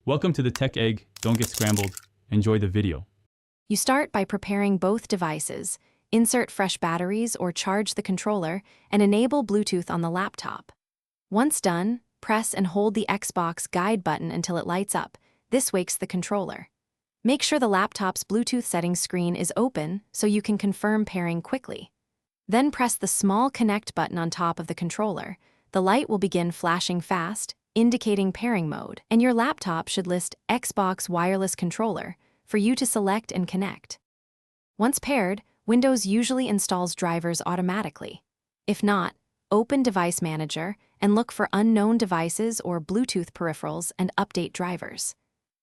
Welcome to the Tech Egg. Don't get scrambled. Enjoy the video. You start by preparing both devices, insert fresh batteries or charge the controller, and enable Bluetooth on the laptop. Once done, press and hold the Xbox guide button until it lights up. This wakes the controller. Make sure the laptop's Bluetooth settings screen is open so you can confirm pairing quickly. Then press the small connect button on top of the controller. The light will begin flashing fast, indicating pairing mode, and your laptop should list Xbox wireless controller for you to select and connect. Once paired, Windows usually installs drivers automatically. If not, open Device Manager and look for unknown devices or Bluetooth peripherals and update drivers.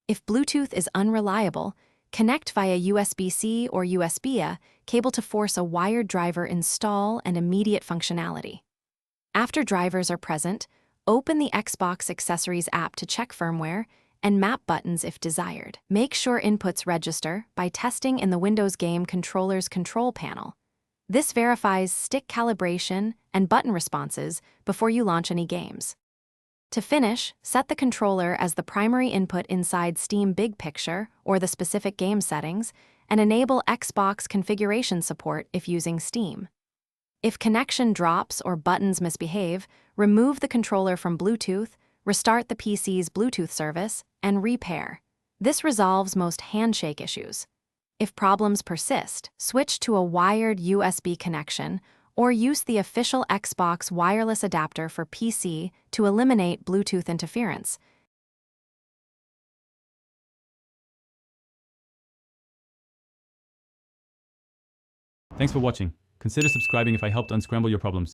If Bluetooth is unreliable, connect via USB-C or USB-A cable to force a wired driver install and immediate functionality. After drivers are present, open the Xbox Accessories app to check firmware and map buttons if desired. Make sure inputs register by testing in the Windows Game Controller's control panel. This verifies stick calibration and button responses before you launch any games. To finish, set the controller as the primary input inside Steam Big Picture or the specific game settings, and enable Xbox configuration support if using Steam. If connection drops or buttons misbehave, remove the controller from Bluetooth, restart the PC's Bluetooth service, and repair. This resolves most handshake issues. If problems persist, switch to a wired USB connection or use the official Xbox wireless adapter for PC to eliminate Bluetooth interference. Thanks for watching. Consider subscribing if I helped unscramble your problems.